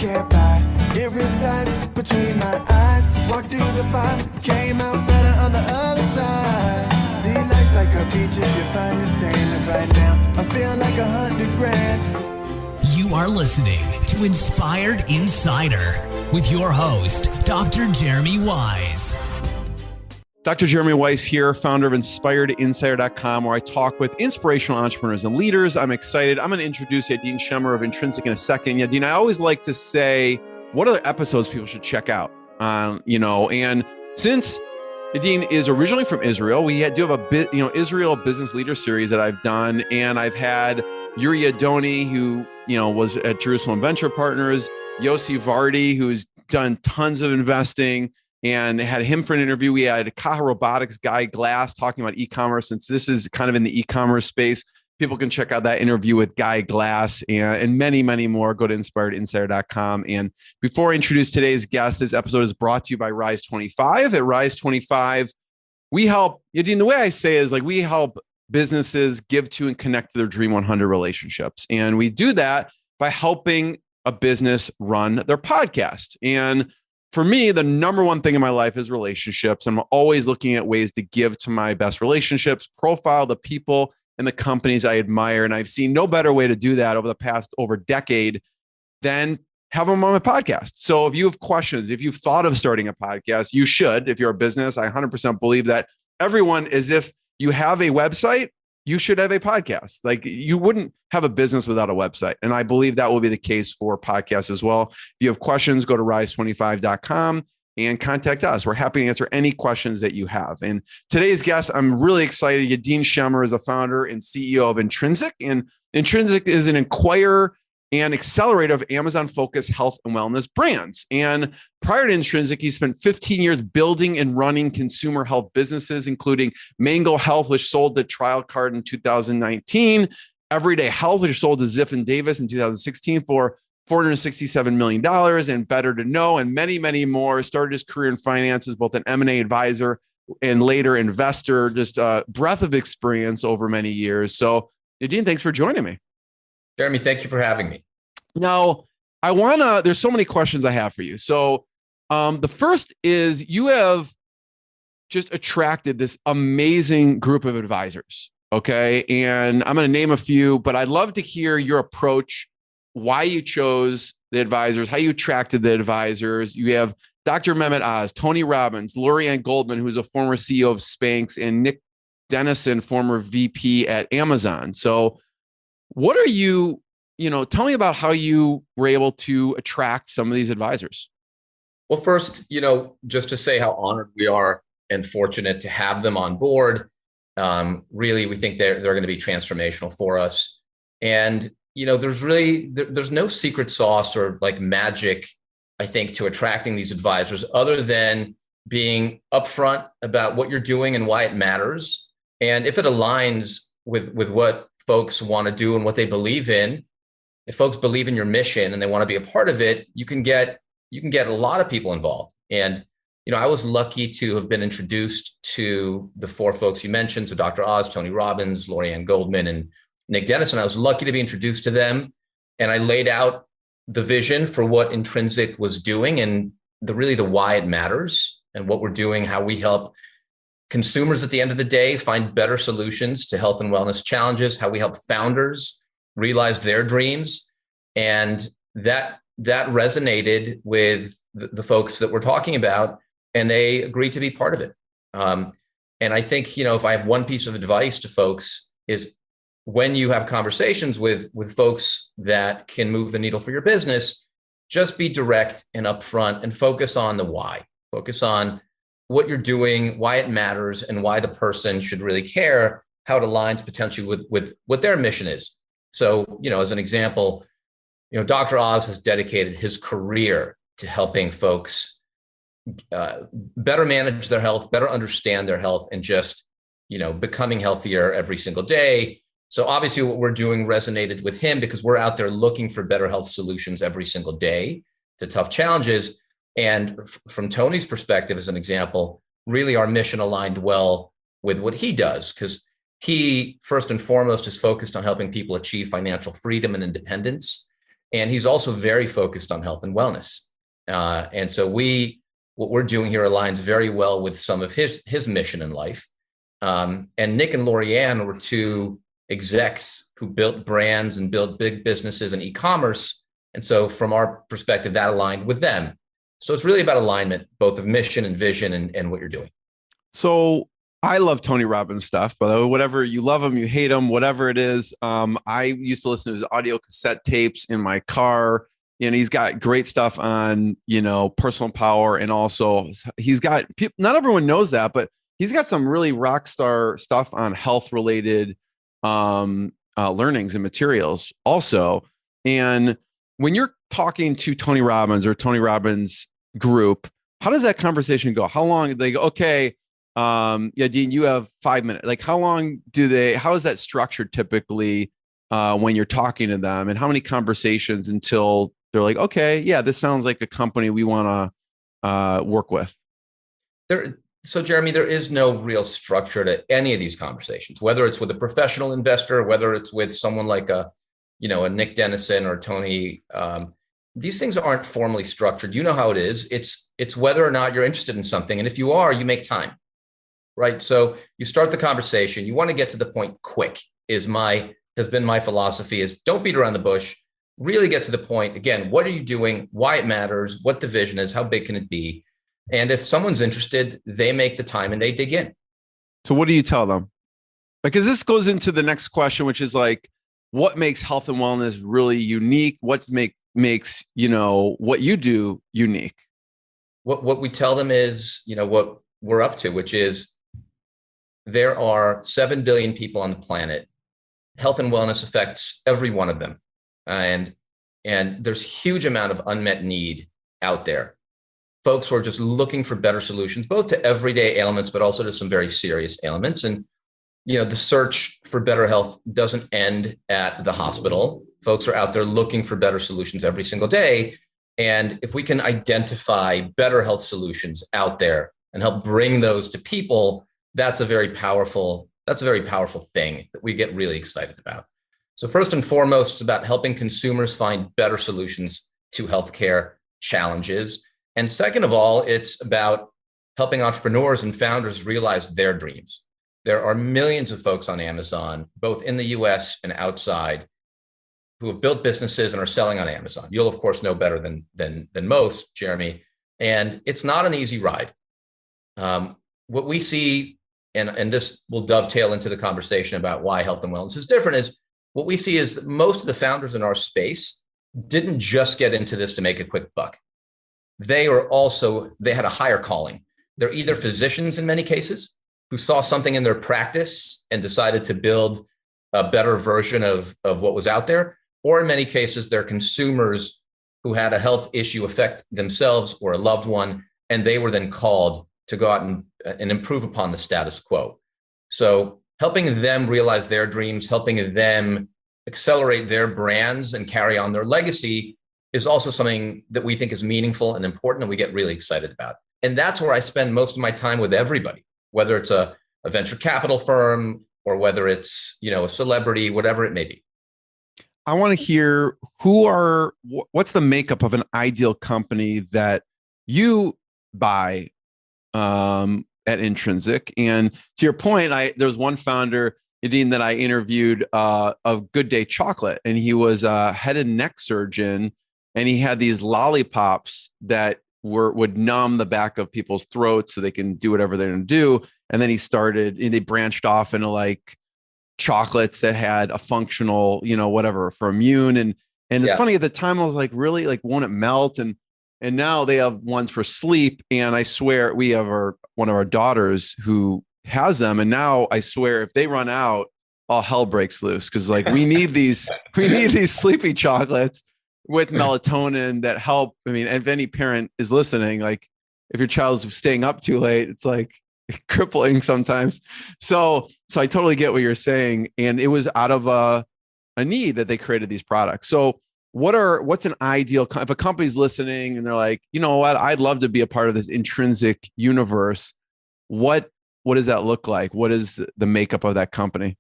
can't buy. It resides between my eyes. Walked through the fire, came out better on the other side. See, life's like a beach if you find the same. And right now, I feel like 100 grand. You are listening to Inspired Insider with your host, Dr. Jeremy Weisz. Dr. Jeremy Weisz here, founder of InspiredInsider.com, where I talk with inspirational entrepreneurs and leaders. I'm excited. I'm going to introduce Yadin Shemmer of Intrinsic in a second. Yadin, I always like to say, what other episodes people should check out? And since Yadin is originally from Israel, we do have a Israel Business Leader Series that I've done, and I've had Yuri Adoni, who was at Jerusalem Venture Partners, Yossi Vardi, who's done tons of investing, and had him for an interview. We had Kaha Robotics Guy Glass talking about e-commerce. Since this is kind of in the e-commerce space, people can check out that interview with Guy Glass and many, many more. Go to InspiredInsider.com. And before I introduce today's guest, this episode is brought to you by Rise 25. At Rise 25, we help, Yadin, the way I say is we help businesses give to and connect to their Dream 100 relationships. And we do that by helping a business run their podcast. And for me, the number one thing in my life is relationships. I'm always looking at ways to give to my best relationships, profile the people and the companies I admire. And I've seen no better way to do that over the past decade than have them on my podcast. So if you have questions, if you've thought of starting a podcast, you should. If you're a business, I 100% believe that everyone, as if you have a website, you should have a podcast. You wouldn't have a business without a website. And I believe that will be the case for podcasts as well. If you have questions, go to rise25.com and contact us. We're happy to answer any questions that you have. And today's guest, I'm really excited. Yadin Shemmer is the founder and CEO of Intrinsic. And Intrinsic is an acquirer and accelerator of Amazon-focused health and wellness brands. And prior to Intrinsic, he spent 15 years building and running consumer health businesses, including Mango Health, which sold to Trial Card in 2019, Everyday Health, which sold to Ziff and Davis in 2016 for $467 million, and Better to Know, and many, many more. Started his career in finance as both an M&A advisor and later investor, just a breadth of experience over many years. So, Yadin, thanks for joining me. Jeremy, thank you for having me. Now, there's so many questions I have for you. So the first is, you have just attracted this amazing group of advisors, okay? And I'm going to name a few, but I'd love to hear your approach, why you chose the advisors, how you attracted the advisors. You have Dr. Mehmet Oz, Tony Robbins, Lorianne Goldman, who's a former CEO of Spanx, and Nick Dennison, former VP at Amazon. So what are you, tell me about how you were able to attract some of these advisors. Well, first, just to say how honored we are and fortunate to have them on board. Really, we think they're going to be transformational for us. And, there's no secret sauce or magic, I think, to attracting these advisors, other than being upfront about what you're doing and why it matters. And if it aligns with what folks want to do and what they believe in, if folks believe in your mission and they want to be a part of it, you can get a lot of people involved. And, I was lucky to have been introduced to the four folks you mentioned, so Dr. Oz, Tony Robbins, Lorianne Goldman, and Nick Dennison. I was lucky to be introduced to them. And I laid out the vision for what Intrinsic was doing and the why it matters and what we're doing, how we help consumers at the end of the day find better solutions to health and wellness challenges, how we help founders realize their dreams. And that resonated with the folks that we're talking about, and they agreed to be part of it. And I think, if I have one piece of advice to folks, is when you have conversations with folks that can move the needle for your business, just be direct and upfront and focus on the why. Focus on what you're doing, why it matters, and why the person should really care, how it aligns potentially with what their mission is. So, as an example, Dr. Oz has dedicated his career to helping folks better manage their health, better understand their health, and just, becoming healthier every single day. So obviously what we're doing resonated with him because we're out there looking for better health solutions every single day to tough challenges. And from Tony's perspective, as an example, really our mission aligned well with what he does, because he, first and foremost, is focused on helping people achieve financial freedom and independence. And he's also very focused on health and wellness. And so what we're doing here aligns very well with some of his mission in life. And Nick and Lorianne were two execs who built brands and built big businesses in e-commerce. And so from our perspective, that aligned with them. So it's really about alignment, both of mission and vision and what you're doing. So I love Tony Robbins stuff, by the way, whatever you love him, you hate him, whatever it is. I used to listen to his audio cassette tapes in my car, and he's got great stuff on, personal power. And also he's got, not everyone knows that, but he's got some really rock star stuff on health related learnings and materials also. And when you're talking to Tony Robbins or Tony Robbins group, how does that conversation go? How long they go, okay, Dean, you have 5 minutes. Like how is that structured typically when you're talking to them, and how many conversations until they're like, okay, yeah, this sounds like a company we want to work with? So Jeremy, there is no real structure to any of these conversations, whether it's with a professional investor, whether it's with someone like a Nick Dennison or Tony. These things aren't formally structured. You know how it is. It's whether or not you're interested in something. And if you are, you make time, right? So you start the conversation. You want to get to the point quick has been my philosophy is don't beat around the bush, really get to the point. Again, what are you doing? Why it matters, what the vision is, how big can it be? And if someone's interested, they make the time and they dig in. So what do you tell them? Because this goes into the next question, which is like, what makes health and wellness really unique? What makes what you do unique? What we tell them is, what we're up to, which is there are 7 billion people on the planet. Health and wellness affects every one of them. And there's huge amount of unmet need out there. Folks who are just looking for better solutions, both to everyday ailments, but also to some very serious ailments. And, the search for better health doesn't end at the hospital. Folks are out there looking for better solutions every single day. And if we can identify better health solutions out there and help bring those to people, that's a very powerful thing that we get really excited about. So first and foremost, it's about helping consumers find better solutions to healthcare challenges. And second of all, it's about helping entrepreneurs and founders realize their dreams. There are millions of folks on Amazon, both in the US and outside, who have built businesses and are selling on Amazon. You'll, of course, know better than most, Jeremy. And it's not an easy ride. What we see, and this will dovetail into the conversation about why health and wellness is different, is what we see is that most of the founders in our space didn't just get into this to make a quick buck. They had a higher calling. They're either physicians in many cases who saw something in their practice and decided to build a better version of what was out there, or in many cases, they're consumers who had a health issue affect themselves or a loved one, and they were then called to go out and improve upon the status quo. So helping them realize their dreams, helping them accelerate their brands and carry on their legacy is also something that we think is meaningful and important, and we get really excited about. And that's where I spend most of my time with everybody, whether it's a venture capital firm or whether it's, a celebrity, whatever it may be. I want to hear what's the makeup of an ideal company that you buy at Intrinsic. And to your point, there was one founder, Yadin, that I interviewed of Good Day Chocolate, and he was a head and neck surgeon, and he had these lollipops that would numb the back of people's throats so they can do whatever they're going to do. And then they branched off into like chocolates that had a functional, whatever for immune. And it's funny, at the time I was like, really, like, won't it melt? And now they have ones for sleep. And I swear we have one of our daughters who has them. And now I swear if they run out, all hell breaks loose. Cause like we need these sleepy chocolates with melatonin that help. I mean, if any parent is listening, like if your child's staying up too late, it's like crippling sometimes. So I totally get what you're saying. And it was out of a need that they created these products. So what's an ideal, if a company's listening and they're like, you know what, I'd love to be a part of this Intrinsic universe. What does that look like? What is the makeup of that company?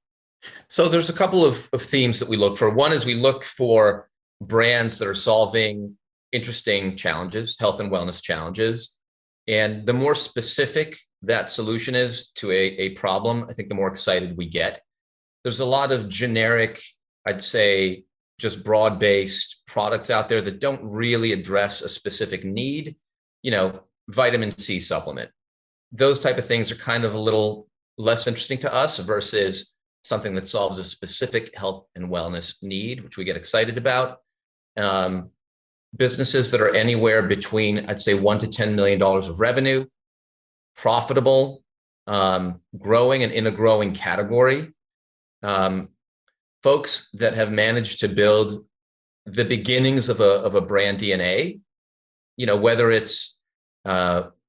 So there's a couple of themes that we look for. One is we look for brands that are solving interesting challenges, health and wellness challenges. And the more specific that solution is to a problem, I think the more excited we get. There's a lot of generic, I'd say, just broad-based products out there that don't really address a specific need. Vitamin C supplement. Those type of things are kind of a little less interesting to us versus something that solves a specific health and wellness need, which we get excited about. Businesses that are anywhere between, I'd say, $1 to $10 million of revenue, profitable, growing and in a growing category. Folks that have managed to build the beginnings of a brand DNA, whether it's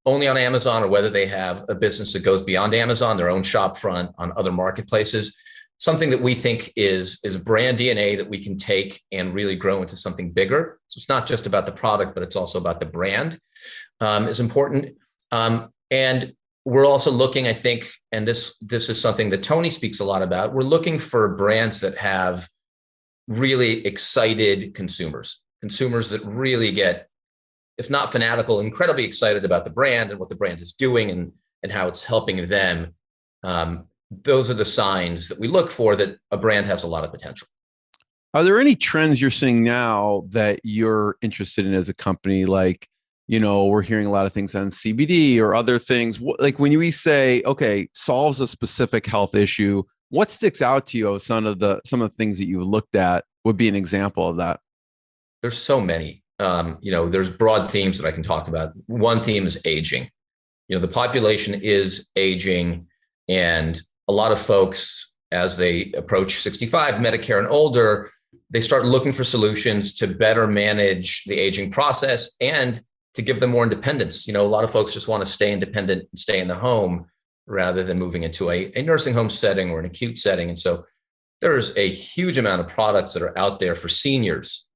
only on Amazon or whether they have a business that goes beyond Amazon, their own shop front on other marketplaces, something that we think is brand DNA that we can take and really grow into something bigger. So it's not just about the product, but it's also about the brand is important. And we're also looking, I think, and this is something that Tony speaks a lot about, we're looking for brands that have really excited consumers that really get, if not fanatical, incredibly excited about the brand and what the brand is doing and how it's helping them. Those are the signs that we look for that a brand has a lot of potential. Are there any trends you're seeing now that you're interested in as a company? Like, we're hearing a lot of things on CBD or other things. Like when we say, okay, solves a specific health issue, what sticks out to you? Some of the things that you've looked at would be an example of that. There's so many. There's broad themes that I can talk about. One theme is aging. The population is aging, and a lot of folks, as they approach 65, Medicare and older, they start looking for solutions to better manage the aging process and to give them more independence. A lot of folks just want to stay independent and stay in the home rather than moving into a nursing home setting or an acute setting. And so there's a huge amount of products that are out there for seniors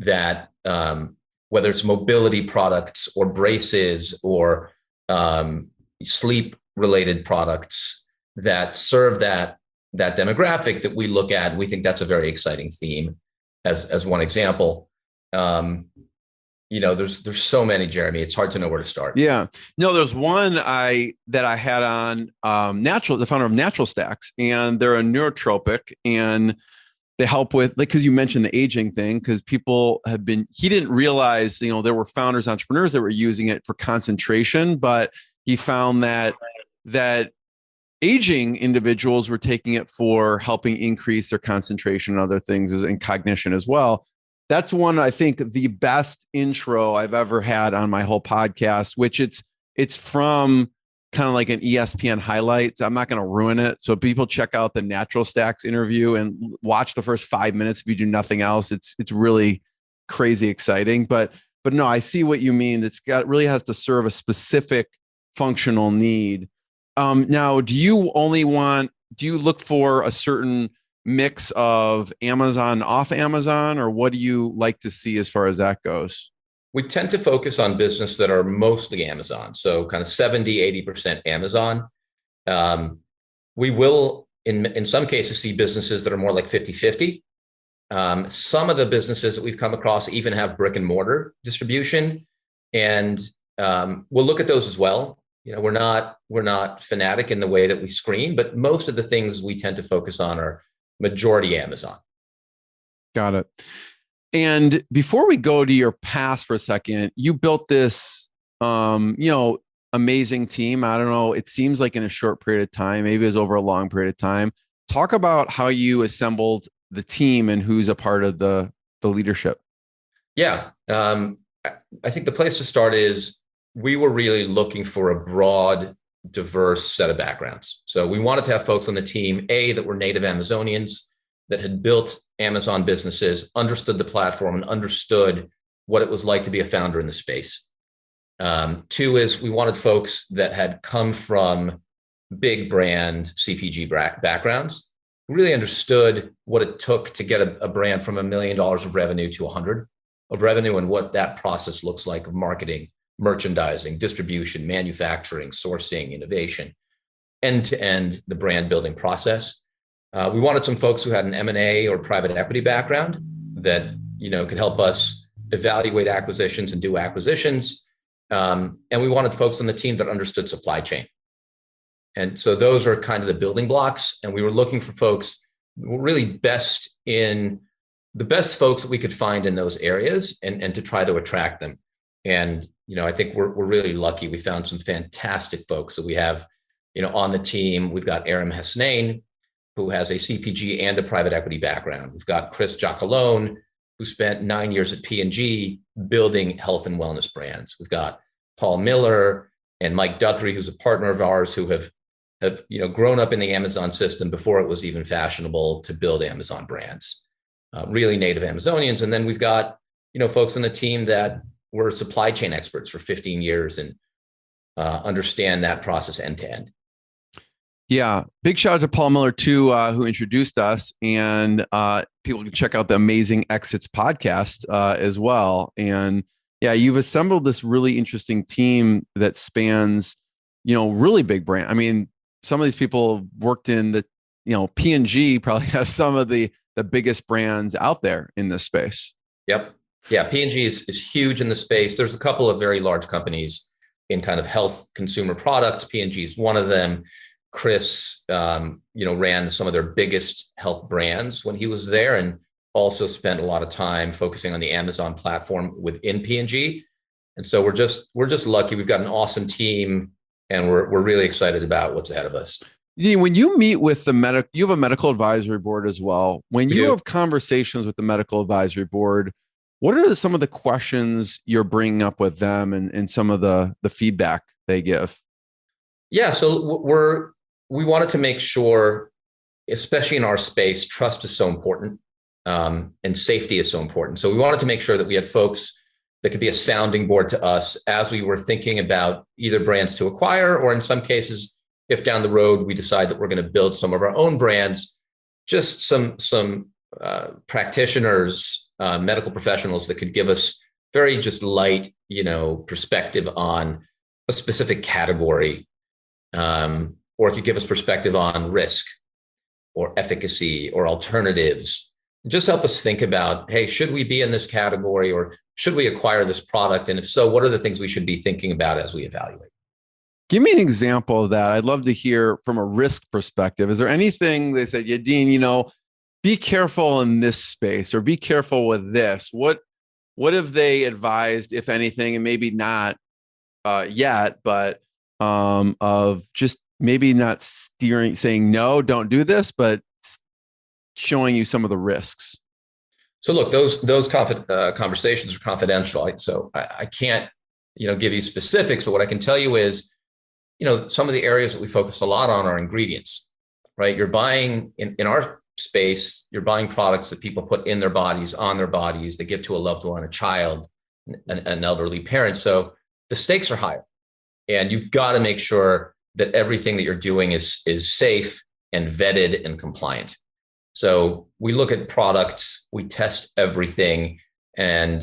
that, whether it's mobility products or braces or sleep related products that serve that demographic that we look at, we think that's a very exciting theme as one example. There's so many, Jeremy, it's hard to know where to start. Yeah, no, there's one that I had on the founder of Natural Stacks, and they're a neurotropic, and they help with, like, because you mentioned the aging thing, because he didn't realize, there were founders, entrepreneurs that were using it for concentration, but he found that aging individuals were taking it for helping increase their concentration and other things and cognition as well. That's one, I think, the best intro I've ever had on my whole podcast, which it's from kind of like an ESPN highlight. I'm not going to ruin it. So people check out the Natural Stacks interview and watch the first 5 minutes if you do nothing else. It's really crazy exciting. But no, I see what you mean. Really has to serve a specific functional need. Now, do you look for a certain mix of Amazon, off Amazon, or what do you like to see as far as that goes? We tend to focus on business that are mostly Amazon. So kind of 70, 80% Amazon. We will, in some cases, see businesses that are more like 50-50. Some of the businesses that we've come across even have brick and mortar distribution. And we'll look at those as well. We're not fanatic in the way that we screen, but most of the things we tend to focus on are majority Amazon. Got it. And before we go to your past for a second, you built this, amazing team. I don't know. It seems like in a short period of time, maybe it was over a long period of time. Talk about how you assembled the team and who's a part of the leadership. Yeah. I think the place to start is we were really looking for a broad, diverse set of backgrounds. So we wanted to have folks on the team, that were native Amazonians, that had built Amazon businesses, understood the platform, and understood what it was like to be a founder in the space. Two is we wanted folks that had come from big brand CPG backgrounds, really understood what it took to get a brand from $1 million of revenue to 100 of revenue, and what that process looks like of marketing, merchandising, distribution, manufacturing, sourcing, innovation, end-to-end the brand building process. We wanted some folks who had an M&A or private equity background that could help us evaluate acquisitions and do acquisitions. And we wanted folks on the team that understood supply chain. And so those are kind of the building blocks. And we were looking for folks really the best folks that we could find in those areas and to try to attract them. And, I think we're really lucky. We found some fantastic folks that we have, on the team. We've got Aram Hasnain, who has a CPG and a private equity background. We've got Chris Giacalone, who spent 9 years at P&G building health and wellness brands. We've got Paul Miller and Mike Duthry, who's a partner of ours, who have grown up in the Amazon system before it was even fashionable to build Amazon brands, really native Amazonians. And then we've got, folks on the team that were supply chain experts for 15 years and understand that process end to end. Yeah. Big shout out to Paul Miller too, who introduced us, and people can check out the Amazing Exits podcast as well. And yeah, you've assembled this really interesting team that spans, really big brand. I mean, some of these people worked in the, P&G probably have some of the biggest brands out there in this space. Yep. Yeah. P&G is huge in the space. There's a couple of very large companies in kind of health consumer products. P&G is one of them. Chris, ran some of their biggest health brands when he was there, and also spent a lot of time focusing on the Amazon platform within P&G. And so we're just lucky. We've got an awesome team, and we're really excited about what's ahead of us. When you meet with you have a medical advisory board as well. When you have conversations with the medical advisory board, what are some of the questions you're bringing up with them and some of the feedback they give? Yeah, so we wanted to make sure, especially in our space, trust is so important, and safety is so important. So we wanted to make sure that we had folks that could be a sounding board to us as we were thinking about either brands to acquire, or in some cases, if down the road we decide that we're going to build some of our own brands, just some practitioners, medical professionals that could give us very just light, perspective on a specific category, or it could give us perspective on risk or efficacy or alternatives. Just help us think about, hey, should we be in this category, or should we acquire this product? And if so, what are the things we should be thinking about as we evaluate? Give me an example of that. I'd love to hear from a risk perspective. Is there anything they said, Yadin, be careful in this space, or be careful with this? What have they advised, if anything, and maybe not yet, but of just maybe not saying, no, don't do this, but showing you some of the risks? So look, those conversations are confidential. So I can't, give you specifics, but what I can tell you is, some of the areas that we focus a lot on are ingredients, right? You're buying in our space, you're buying products that people put in their bodies, on their bodies, they give to a loved one, a child, an elderly parent. So the stakes are higher, and you've got to make sure that everything that you're doing is safe and vetted and compliant. So we look at products, we test everything, and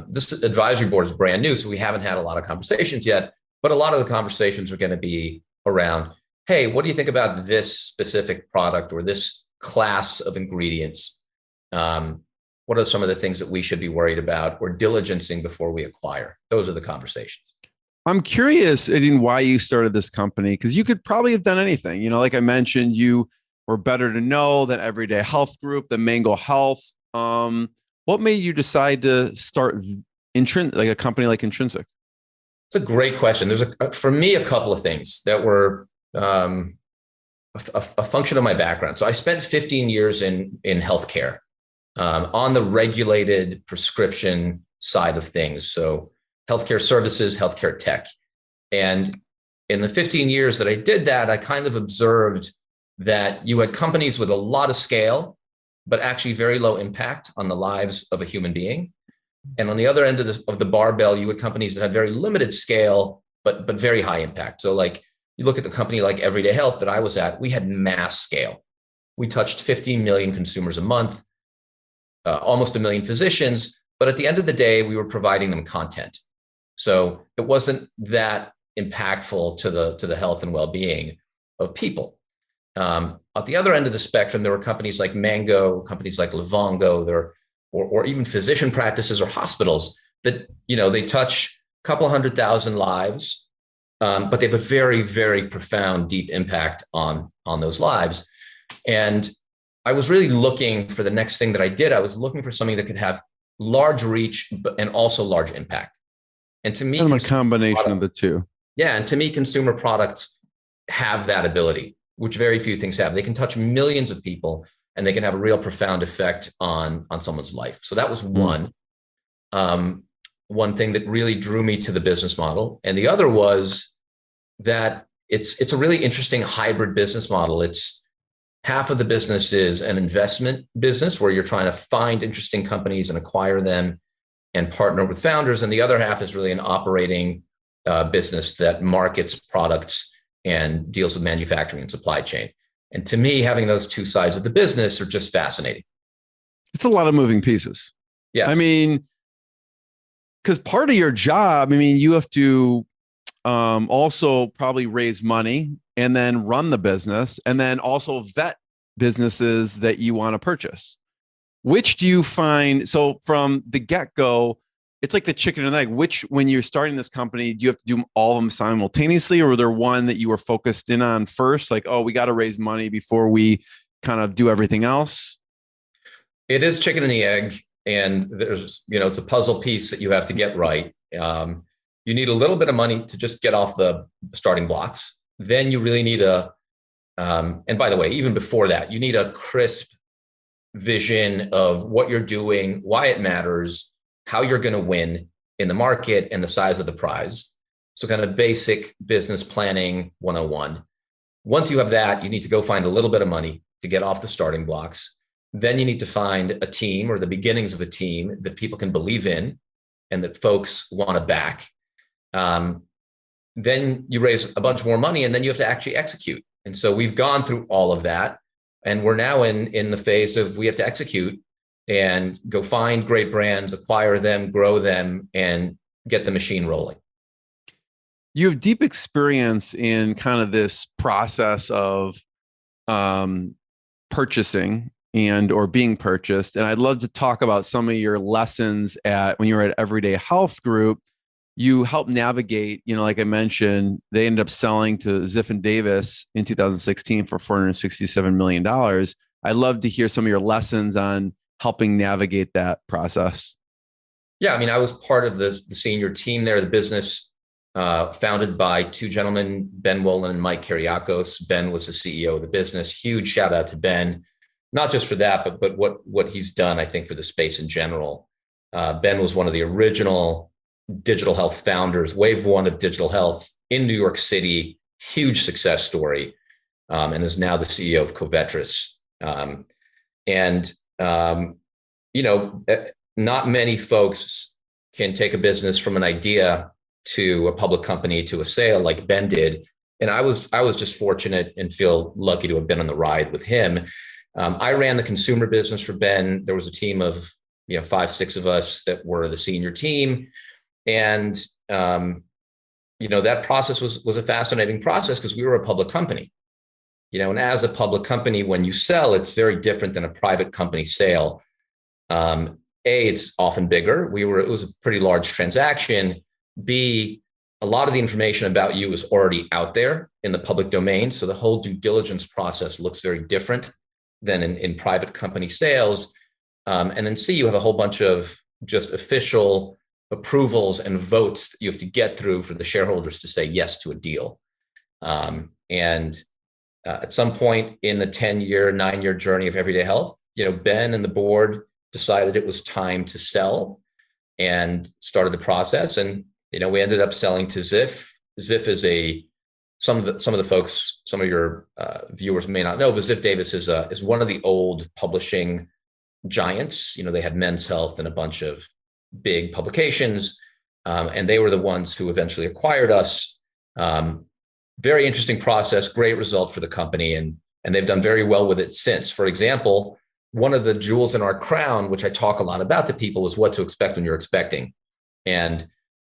this advisory board is brand new, so we haven't had a lot of conversations yet, but a lot of the conversations are going to be around, hey, what do you think about this specific product or this class of ingredients? What are some of the things that we should be worried about or diligencing before we acquire? Those are the conversations. I'm curious, Yadin, why you started this company, because you could probably have done anything. Like I mentioned, you were Better to Know, than Everyday Health Group, the Mango Health. What made you decide to start a company like Intrinsic? It's a great question. There's for me, a couple of things that were a function of my background. So I spent 15 years in healthcare, on the regulated prescription side of things. So healthcare services, healthcare tech. And in the 15 years that I did that, I kind of observed that you had companies with a lot of scale, but actually very low impact on the lives of a human being. And on the other end of the barbell, you had companies that had very limited scale, but very high impact. So like you look at the company like Everyday Health that I was at, we had mass scale. We touched 15 million consumers a month, almost 1 million physicians. But at the end of the day, we were providing them content. So it wasn't that impactful to the health and well-being of people. At the other end of the spectrum, there were companies like Mango, companies like Livongo. There were or even physician practices or hospitals that, they touch a couple 100,000 lives, but they have a very, very profound, deep impact on those lives. And I was really looking for the next thing that I did. I was looking for something that could have large reach and also large impact. And to me, kind of a combination of the two. Yeah. And to me, consumer products have that ability, which very few things have. They can touch millions of people and they can have a real profound effect on someone's life. So that was one thing that really drew me to the business model. And the other was that it's a really interesting hybrid business model. It's half of the business is an investment business where you're trying to find interesting companies and acquire them and partner with founders. And the other half is really an operating business that markets products and deals with manufacturing and supply chain. And to me, having those two sides of the business are just fascinating. It's a lot of moving pieces. Yes. I mean, because part of your job, you have to also probably raise money and then run the business and then also vet businesses that you want to purchase. Which do you find? So from the get-go, it's like the chicken and egg. When you're starting this company, do you have to do all of them simultaneously, or were there one that you were focused in on first? Like, oh, we got to raise money before we kind of do everything else? It is chicken and the egg. And there's, it's a puzzle piece that you have to get right. You need a little bit of money to just get off the starting blocks. Then you really need and by the way, even before that, you need a crisp vision of what you're doing, why it matters, how you're going to win in the market, and the size of the prize. So kind of basic business planning 101. Once you have that, you need to go find a little bit of money to get off the starting blocks. Then you need to find a team or the beginnings of a team that people can believe in and that folks want to back. Then you raise a bunch more money and then you have to actually execute. And so we've gone through all of that. And we're now in the phase of we have to execute and go find great brands, acquire them, grow them, and get the machine rolling. You have deep experience in kind of this process of purchasing or being purchased. And I'd love to talk about some of your lessons when you were at Everyday Health Group. You helped navigate, like I mentioned, they ended up selling to Ziff and Davis in 2016 for $467 million. I'd love to hear some of your lessons on helping navigate that process. Yeah, I was part of the senior team there, the business founded by two gentlemen, Ben Wolin and Mike Kiriakos. Ben was the CEO of the business. Huge shout out to Ben, not just for that, but what he's done, I think, for the space in general. Ben was one of the original digital health founders, wave one of digital health in New York City, huge success story, and is now the CEO of Covetrus. Not many folks can take a business from an idea to a public company to a sale like Ben did. And I was just fortunate and feel lucky to have been on the ride with him. I ran the consumer business for Ben. There was a team of 5-6 of us that were the senior team. And, that process was a fascinating process because we were a public company, and as a public company, when you sell, it's very different than a private company sale. It's often bigger. It was a pretty large transaction. B, a lot of the information about you is already out there in the public domain. So the whole due diligence process looks very different than in private company sales. And then C, you have a whole bunch of just official approvals and votes that you have to get through for the shareholders to say yes to a deal. At some point in the 9-year journey of Everyday Health, Ben and the board decided it was time to sell and started the process. And, we ended up selling to Ziff. Ziff is some of the folks, some of your viewers may not know, but Ziff Davis is one of the old publishing giants. They had Men's Health and a bunch of big publications, and they were the ones who eventually acquired us. Very interesting process, great result for the company, and they've done very well with it since. For example, one of the jewels in our crown, which I talk a lot about to people, is what to expect when you're expecting. And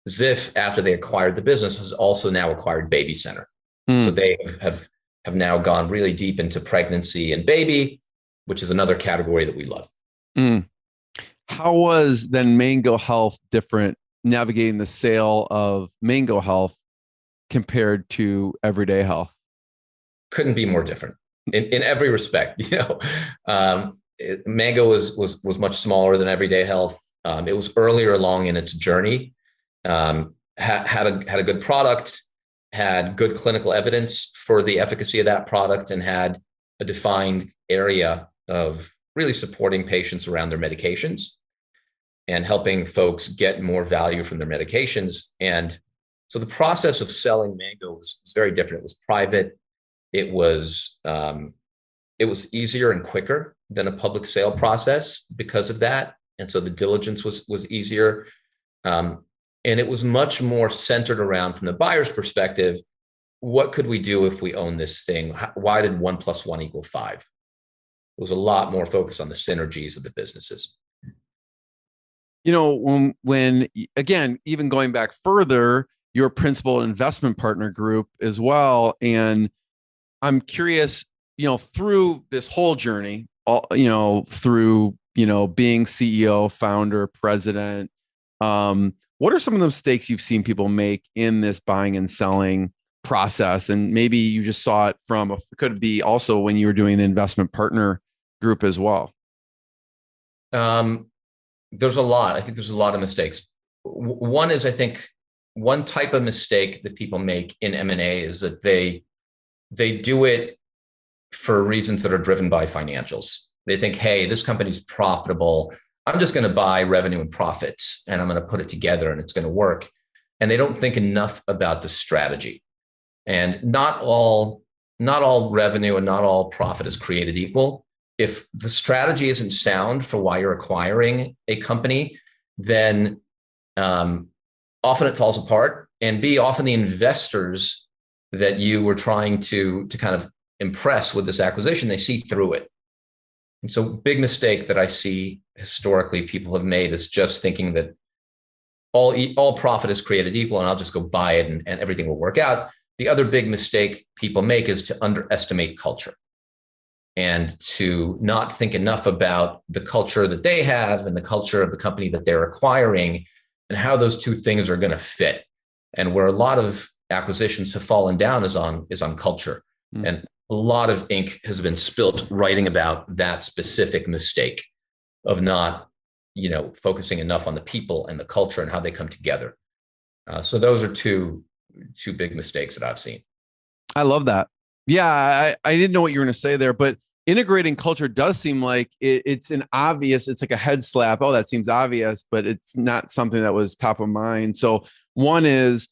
Ziff, after they acquired the business, has also now acquired Baby Center. So they have now gone really deep into pregnancy and baby, which is another category that we love. How was then Mango Health different navigating the sale of Mango Health compared to Everyday Health? Couldn't be more different in every respect. Mango was much smaller than Everyday Health. It was earlier along in its journey. Had a good product, had good clinical evidence for the efficacy of that product, and had a defined area of really supporting patients around their medications and helping folks get more value from their medications. And so the process of selling Mango was very different. It was private. It was easier and quicker than a public sale process because of that. And so the diligence was easier. And it was much more centered around, from the buyer's perspective, what could we do if we own this thing? Why did 1 + 1 = 5? It was a lot more focused on the synergies of the businesses. When again, even going back further, your principal investment partner group as well. And I'm curious, through this whole journey, through, being CEO, founder, president, what are some of the mistakes you've seen people make in this buying and selling process? And maybe you just saw it could be also when you were doing the investment partner group as well. There's a lot. I think there's a lot of mistakes. One is, I think, one type of mistake that people make in M&A is that they do it for reasons that are driven by financials. They think, hey, this company's profitable. I'm just going to buy revenue and profits, and I'm going to put it together, and it's going to work. And they don't think enough about the strategy. And not all revenue and not all profit is created equal. If the strategy isn't sound for why you're acquiring a company, then often it falls apart. And B, often the investors that you were trying to kind of impress with this acquisition, they see through it. And so big mistake that I see historically people have made is just thinking that all profit is created equal and I'll just go buy it and everything will work out. The other big mistake people make is to underestimate culture and to not think enough about the culture that they have and the culture of the company that they're acquiring and how those two things are going to fit. And where a lot of acquisitions have fallen down is on culture. Mm. And a lot of ink has been spilt writing about that specific mistake of not, focusing enough on the people and the culture and how they come together. So those are two big mistakes that I've seen. I love that. Yeah, I didn't know what you were going to say there, but integrating culture does seem like it's like a head slap. Oh, that seems obvious, but it's not something that was top of mind. So one is,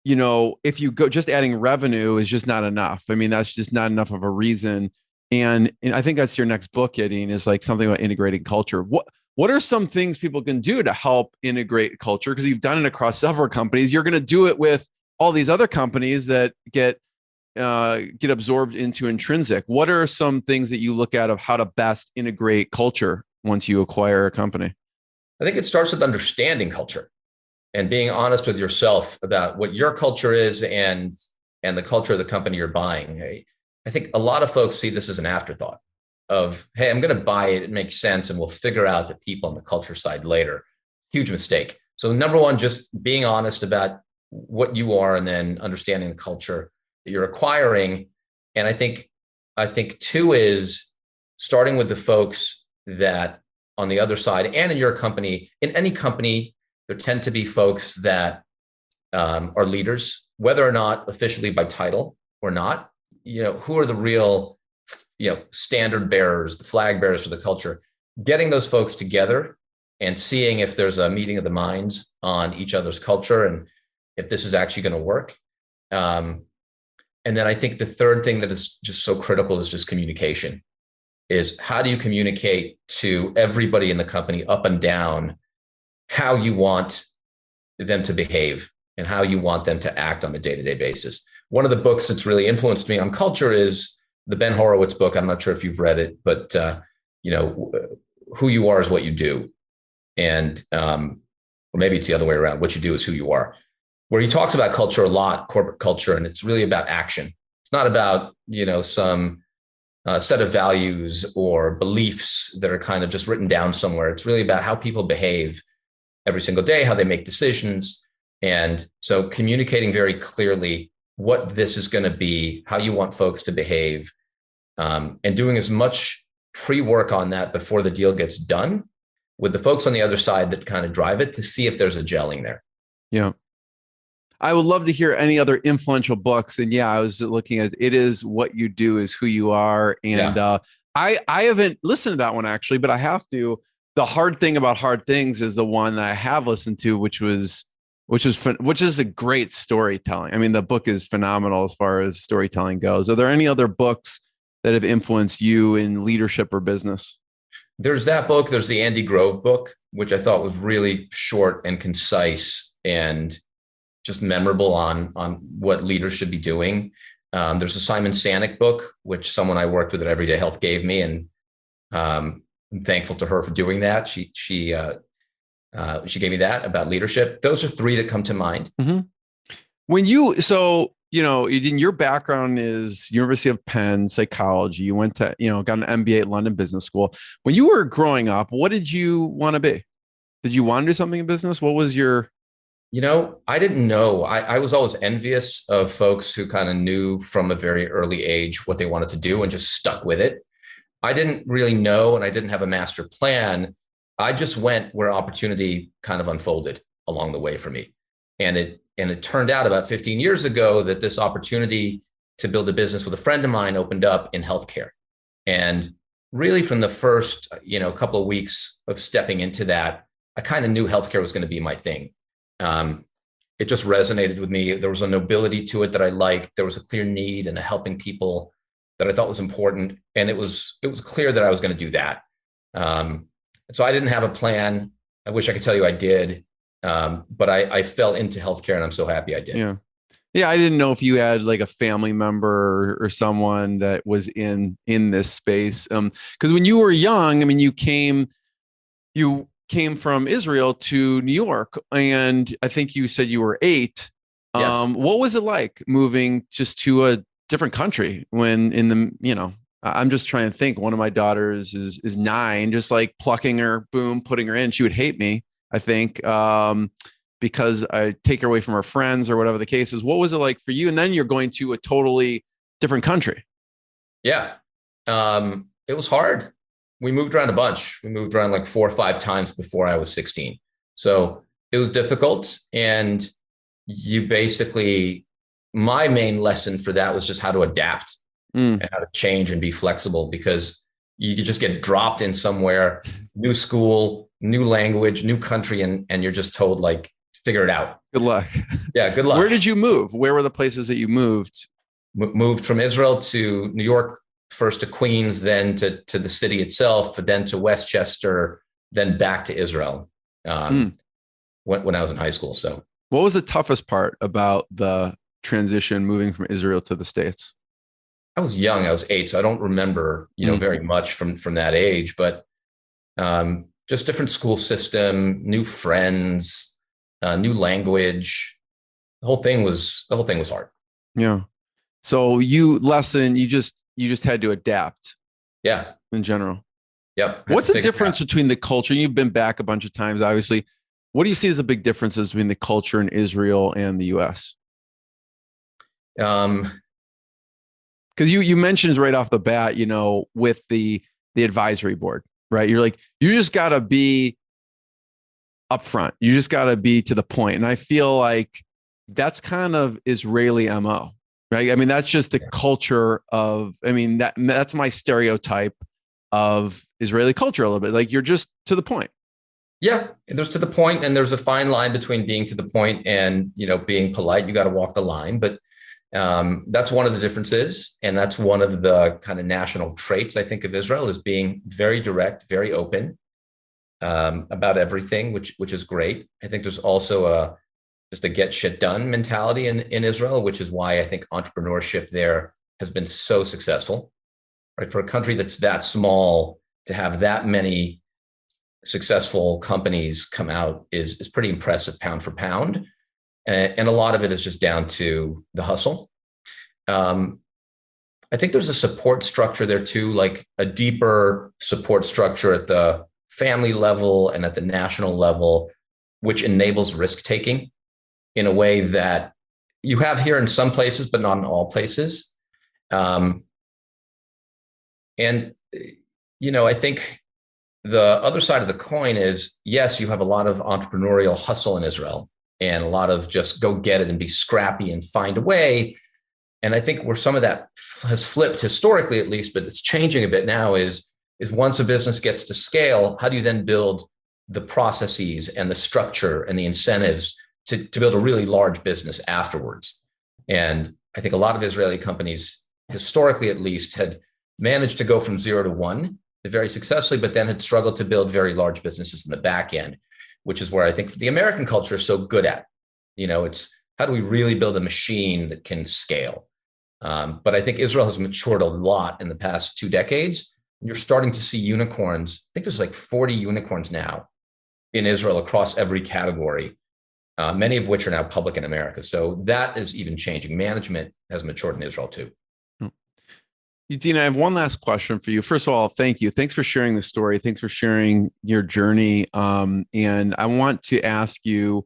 if you go just adding revenue is just not enough. I mean, that's just not enough of a reason. And I think that's your next book, Yadin, is like something about integrating culture. What are some things people can do to help integrate culture? Because you've done it across several companies. You're going to do it with all these other companies that get absorbed into Intrinsic. What are some things that you look at of how to best integrate culture once you acquire a company? I think it starts with understanding culture and being honest with yourself about what your culture is and the culture of the company you're buying. I think a lot of folks see this as an afterthought of, hey, I'm going to buy it. It makes sense. And we'll figure out the people and the culture side later. Huge mistake. So number one, just being honest about what you are and then understanding the culture that you're acquiring. And I think two is starting with the folks that on the other side and in your company, in any company, there tend to be folks that are leaders, whether or not officially by title or not, who are the real, standard bearers, the flag bearers for the culture, getting those folks together and seeing if there's a meeting of the minds on each other's culture and if this is actually going to work. And then I think the third thing that is just so critical is just communication. Is how do you communicate to everybody in the company up and down how you want them to behave and how you want them to act on a day-to-day basis. One of the books that's really influenced me on culture is the Ben Horowitz book. I'm not sure if you've read it, but who you are is what you do. And or maybe it's the other way around. What you do is who you are. Where he talks about culture a lot, corporate culture, and it's really about action. It's not about, some set of values or beliefs that are kind of just written down somewhere. It's really about how people behave every single day, how they make decisions. And so communicating very clearly what this is going to be, how you want folks to behave, and doing as much pre-work on that before the deal gets done with the folks on the other side that kind of drive it to see if there's a gelling there. Yeah. I would love to hear any other influential books. And yeah, I was looking at It Is What You Do Is Who You Are. And I haven't listened to that one actually, but I have to. The Hard Thing About Hard Things is the one that I have listened to, which is a great storytelling. I mean, the book is phenomenal as far as storytelling goes. Are there any other books that have influenced you in leadership or business? There's that book. There's the Andy Grove book, which I thought was really short and concise and just memorable on what leaders should be doing. There's a Simon Sinek book, which someone I worked with at Everyday Health gave me, and I'm thankful to her for doing that. She gave me that about leadership. Those are three that come to mind. Mm-hmm. In your background is University of Penn psychology. You went to, got an MBA at London Business School. When you were growing up, what did you want to be? Did you want to do something in business? What was your... I didn't know. I was always envious of folks who kind of knew from a very early age what they wanted to do and just stuck with it. I didn't really know, and I didn't have a master plan. I just went where opportunity kind of unfolded along the way for me. And it turned out about 15 years ago that this opportunity to build a business with a friend of mine opened up in healthcare. And really from the first, couple of weeks of stepping into that, I kind of knew healthcare was going to be my thing. It just resonated with me. There was a nobility to it that I liked. There was a clear need and a helping people that I thought was important. And it was clear that I was going to do that. So I didn't have a plan. I wish I could tell you I did. But I fell into healthcare and I'm so happy I did. Yeah. Yeah. I didn't know if you had like a family member or someone that was in this space. Because when you were young, I mean, you came from Israel to New York, and I think you said you were 8. Yes. What was it like moving just to a different country when I'm just trying to think. One of my daughters is 9, just like plucking her, boom, putting her in. She would hate me, I think, because I take her away from her friends or whatever the case is. What was it like for you? And then you're going to a totally different country. Yeah. It was hard. We moved around a bunch. We moved around like 4 or 5 times before I was 16. So it was difficult. And my main lesson for that was just how to adapt and how to change and be flexible, because you could just get dropped in somewhere, new school, new language, new country, and you're just told, like, figure it out. Good luck. Yeah, good luck. Where did you move? Where were the places that you moved? Moved from Israel to New York, first to Queens, then to the city itself, then to Westchester, then back to Israel when I was in high school. So what was the toughest part about the transition moving from Israel to the States? I was young. I was 8, so I don't remember, very much from that age, but just different school system, new friends, new language. The whole thing was hard. Yeah. So you just had to adapt. Yeah. In general. Yep. What's the difference between the culture? You've been back a bunch of times, obviously. What do you see as the big differences between the culture in Israel and the US? Because you mentioned right off the bat, with the advisory board, right? You're like, you just got to be upfront. You just got to be to the point. And I feel like that's kind of Israeli MO, right? I mean, that's just the culture of, that's my stereotype of Israeli culture a little bit. Like, you're just to the point. Yeah, there's to the point, and there's a fine line between being to the point and, being polite. You got to walk the line, but that's one of the differences. And that's one of the kind of national traits, I think, of Israel, is being very direct, very open about everything, which is great. I think there's also just a get shit done mentality in Israel, which is why I think entrepreneurship there has been so successful, right? For a country that's that small, to have that many successful companies come out is pretty impressive, pound for pound. And a lot of it is just down to the hustle. I think there's a support structure there too, like a deeper support structure at the family level and at the national level, which enables risk taking in a way that you have here in some places, but not in all places. And, I think the other side of the coin is, yes, you have a lot of entrepreneurial hustle in Israel and a lot of just go get it and be scrappy and find a way. And I think where some of that has flipped historically, at least, but it's changing a bit now is once a business gets to scale, how do you then build the processes and the structure and the incentives to build a really large business afterwards? And I think a lot of Israeli companies, historically at least, had managed to go from 0 to 1 very successfully, but then had struggled to build very large businesses in the back end, which is where I think the American culture is so good at. It's how do we really build a machine that can scale? But I think Israel has matured a lot in the past 2 decades. You're starting to see unicorns. I think there's like 40 unicorns now in Israel across every category, many of which are now public in America. So that is even changing. Management has matured in Israel too. Yadin, I have one last question for you. First of all, thank you. Thanks for sharing the story. Thanks for sharing your journey. And I want to ask you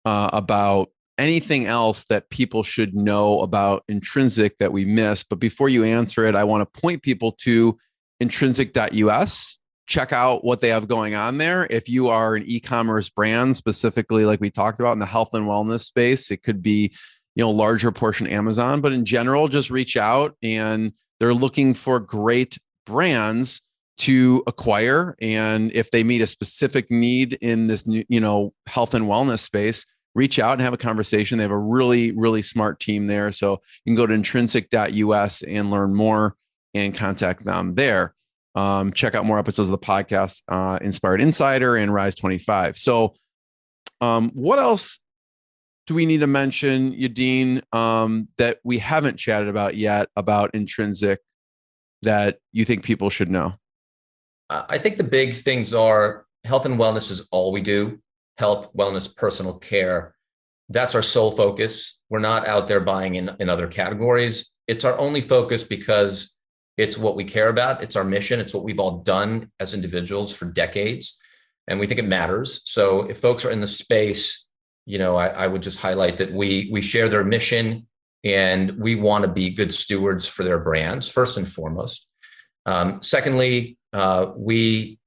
about anything else that people should know about Intrinsic that we missed. But before you answer it, I want to point people to intrinsic.us. Check out what they have going on there. If you are an e-commerce brand, specifically like we talked about in the health and wellness space, it could be, larger portion Amazon, but in general, just reach out, and they're looking for great brands to acquire. And if they meet a specific need in this new, health and wellness space, reach out and have a conversation. They have a really, really smart team there. So you can go to intrinsic.us and learn more and contact them there. Check out more episodes of the podcast, Inspired Insider and Rise 25. So what else do we need to mention, Yadin, that we haven't chatted about yet about Intrinsic that you think people should know? I think the big things are health and wellness is all we do. Health, wellness, personal care. That's our sole focus. We're not out there buying in other categories. It's our only focus because it's what we care about. It's our mission. It's what we've all done as individuals for decades. And we think it matters. So if folks are in the space, I would just highlight that we share their mission and we want to be good stewards for their brands, first and foremost. Secondly, we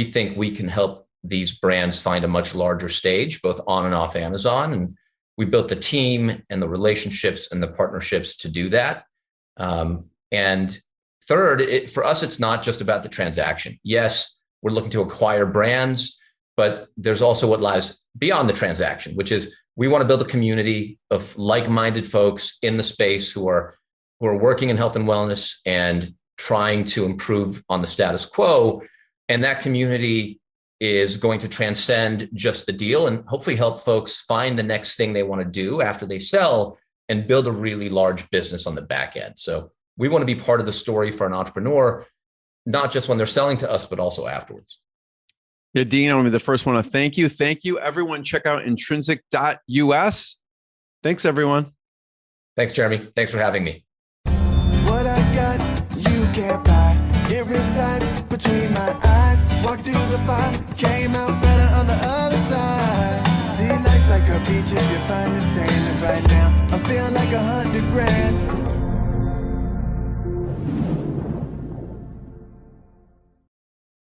think we can help these brands find a much larger stage, both on and off Amazon. And we built the team and the relationships and the partnerships to do that. And third, for us, it's not just about the transaction. Yes, we're looking to acquire brands, but there's also what lies beyond the transaction, which is we want to build a community of like-minded folks in the space who are working in health and wellness and trying to improve on the status quo. And that community is going to transcend just the deal and hopefully help folks find the next thing they want to do after they sell and build a really large business on the back end. So we want to be part of the story for an entrepreneur, not just when they're selling to us, but also afterwards. Yadin, I'm going to be the first one to thank you. Thank you, everyone. Check out intrinsic.us. Thanks, everyone. Thanks, Jeremy. Thanks for having me. What I got, you can't buy. It resides between my eyes. Walked through the fire, came out better on the other side. See, life's like a beach if you find the sand. And right now, I feel like $100 grand.